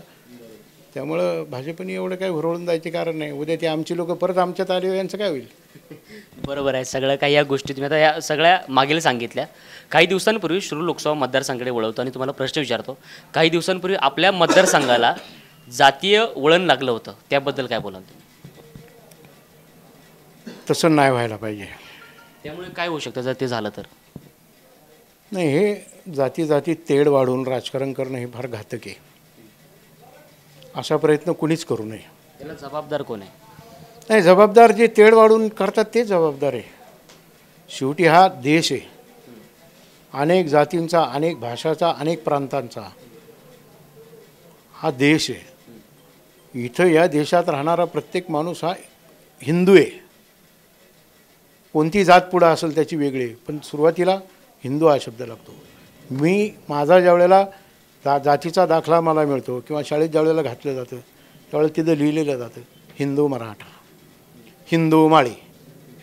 त्यामुळं भाजपने एवढं काय हुरळून जायचे कारण नाही। उद्या ते आमची लोक परत आमच्यात आले यांचं काय होईल? बरोबर आहे सगळं काही। या गोष्टी तुम्ही आता या सगळ्या मागेल सांगितल्या। काही दिवसांपूर्वी शिरूर लोकसभा मतदारसंघाकडे वळवतो आणि तुम्हाला प्रश्न विचारतो, काही दिवसांपूर्वी आपल्या मतदारसंघाला जातीय वळण लागलं होतं, त्याबद्दल काय बोलाल तुम्ही? तसं नाही व्हायला पाहिजे। त्यामुळे काय होऊ शकतं जर ते झालं तर? नाही, हे जाती तेढ वाढवून राजकारण करणं हे फार घातक आहे। असा प्रयत्न कुणीच करू नये। त्याला जबाबदार कोण आहे? नाही, जबाबदार जे तेढ वाढून करतात ते जबाबदार आहे। शेवटी हा देश आहे, अनेक जातींचा, अनेक भाषाचा, अनेक प्रांतांचा हा देश आहे। इथं या देशात राहणारा प्रत्येक माणूस हा हिंदू आहे। कोणती जात पुढं असेल त्याची वेगळी, पण सुरुवातीला हिंदू हा शब्द लागतो। माझा ज्या वेळेला जातीचा दाखला मला मिळतो किंवा शाळेत ज्या वेळेला घातलं जातं त्यावेळेला तिथं लिहिलेलं जातं हिंदू मराठा, हिंदू माळी,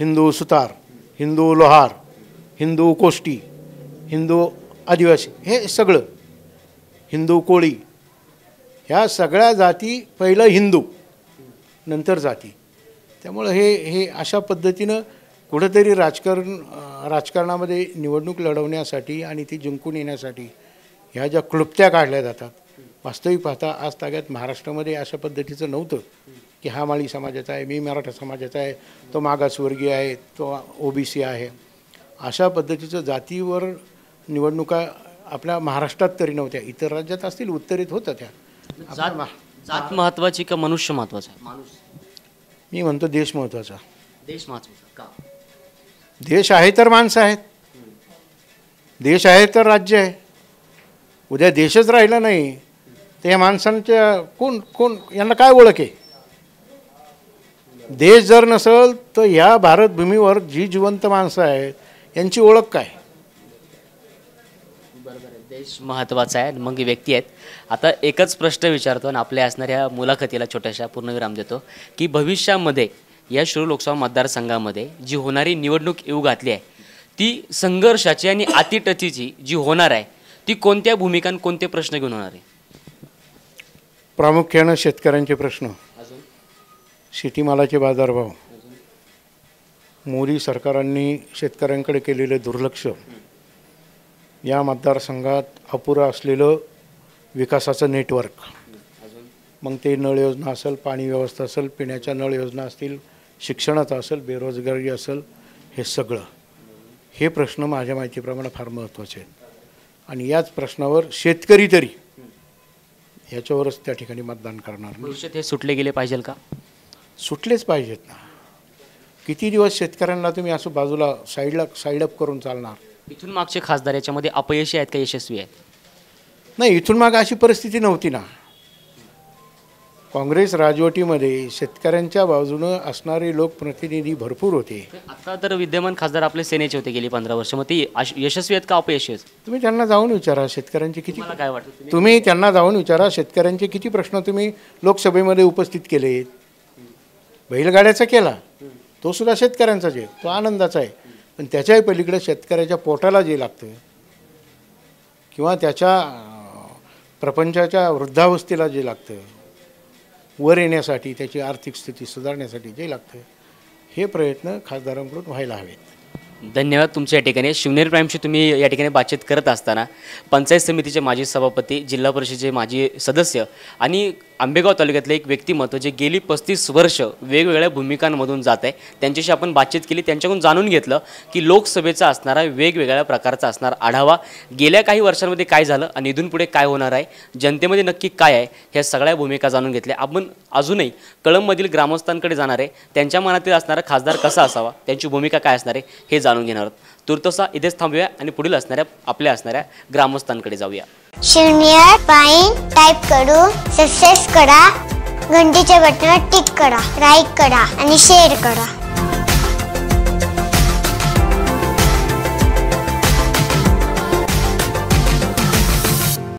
हिंदू सुतार, हिंदू लोहार, हिंदू कोष्टी, हिंदू आदिवासी, हे सगळं हिंदू कोळी, ह्या सगळ्या जाती पहिलं हिंदू नंतर जाती। त्यामुळं हे अशा पद्धतीनं कुठंतरी राजकारणामध्ये निवडणूक लढवण्यासाठी आणि ती जिंकून येण्यासाठी ह्या ज्या क्लुप्त्या काढल्या जातात, वास्तविक पाहता आज ताग्यात महाराष्ट्रामध्ये अशा पद्धतीचं नव्हतं की हा माळी समाजाचा आहे, मी मराठा समाजाचा आहे, तो मागासवर्गीय आहे, तो OBC आहे। अशा पद्धतीचं जातीवर निवडणुका आपल्या महाराष्ट्रात तरी नव्हत्या। इतर राज्यात असतील, उत्तरेत होतं त्या। जात महत्त्वाची का मनुष्य महत्त्वाचा आहे? माणूस, मी म्हणतो देश महत्त्वाचा। देश महत्त्वाचा का? देश आहे तर माणसं आहेत, देश आहे तर राज्य आहे। उद्या देशच राहिला नाही तर या माणसांच्या कोण यांना काय ओळख आहे? देश जर नसेल तर या भारतभूमीवर जी जिवंत माणसं आहेत यांची ओळख काय? बरोबर आहे, देश महत्त्वाचा आहे, मग व्यक्ती आहेत। आता एकच प्रश्न विचारतो आणि आपल्या असणाऱ्या मुलाखतीला छोट्याशा पूर्णविराम देतो की भविष्यामध्ये या शिरूर लोकसभा मतदारसंघामध्ये जी होणारी निवडणूक येऊ घातली आहे ती संघर्षाची आणि अतिटचीची जी होणार आहे ती कोणत्या भूमिका आणि कोणते प्रश्न घेऊन होणार आहे? प्रामुख्यानं शेतकऱ्यांचे प्रश्न, शेतीमालाचे बाजारभाव, मोदी सरकारांनी शेतकऱ्यांकडे केलेले दुर्लक्ष, या मतदारसंघात अपुरं असलेलं विकासाचं नेटवर्क, मग ते नळ योजना असेल, पाणी व्यवस्था असेल, पिण्याच्या नळ योजना असतील, शिक्षणाचं असेल, बेरोजगारी असेल, हे सगळं हे प्रश्न माझ्या माहितीप्रमाणे फार महत्त्वाचे आहेत आणि याच प्रश्नावर शेतकरी तरी याच्यावरच त्या ठिकाणी मतदान करणार. भविष्यात हे सुटले गेले पाहिजे का? सुटलेच पाहिजेत ना. किती दिवस शेतकऱ्यांना तुम्ही असं बाजूला साईडअप करून चालणार? इथून मागचे खासदार याच्यामध्ये अपयशी आहेत का यशस्वी आहेत? नाही, इथून मागं अशी परिस्थिती नव्हती ना. काँग्रेस राजवटीमध्ये शेतकऱ्यांच्या बाजूनं असणारे लोकप्रतिनिधी भरपूर होते. आता तर विद्यमान खासदार आपले सेनेचे होते गेली 15 वर्ष, मग ते यशस्वी आहेत का अपयशी आहेत? तुम्ही त्यांना जाऊन विचारा शेतकऱ्यांचे किती, मला काय वाटतं तुम्ही त्यांना जाऊन विचारा शेतकऱ्यांचे किती प्रश्न तुम्ही लोकसभेमध्ये उपस्थित केले. बैलगाड्याचा केला, तो सुद्धा शेतकऱ्यांचाच आहे, तो आनंदाचा आहे. पण त्याच्याही पलीकडे शेतकऱ्याच्या पोटाला जे लागतं किंवा त्याच्या प्रपंचाच्या वृद्धावस्थेला जे लागतं, वर येण्यासाठी, त्याची आर्थिक स्थिती सुधारण्यासाठी जे लागतं, हे प्रयत्न खासदारांकडून व्हायला हवेत. धन्यवाद. तुमच्या या ठिकाणी शिवनेरी प्राईमशी तुम्ही या ठिकाणी बातचीत करत असताना पंचायत समितीचे माजी सभापती, जिल्हा परिषदेचे माजी सदस्य आणि आंबेगाव तालुक्यातले एक व्यक्तिमत्व जे गेली 35 वर्ष वेगवेगळ्या भूमिकांमधून जात आहे, त्यांच्याशी आपण बातचीत केली. त्यांच्याकडून जाणून घेतलं की लोकसभेचा असणारा वेगवेगळ्या प्रकारचा असणारा आढावा, गेल्या काही वर्षांमध्ये काय झालं आणि इथून पुढे काय होणार आहे, जनतेमध्ये नक्की काय आहे, ह्या सगळ्या भूमिका जाणून घेतल्या. आपण अजूनही कळंबमधील ग्रामस्थांकडे जाणार आहे, त्यांच्या मनातील असणारा खासदार कसा असावा, त्यांची भूमिका काय असणार आहे हे जाणून घेणार आहोत. तुर्तसा इथेच थांबूया आणि पुढील असणाऱ्या ग्रामस्थांकडे जाऊया. शिवनेरी प्राईम टाइप करून सबस्क्राइब करा, घंटीच्या बटनावर टिक करा, लाईक करा आणि शेअर करा.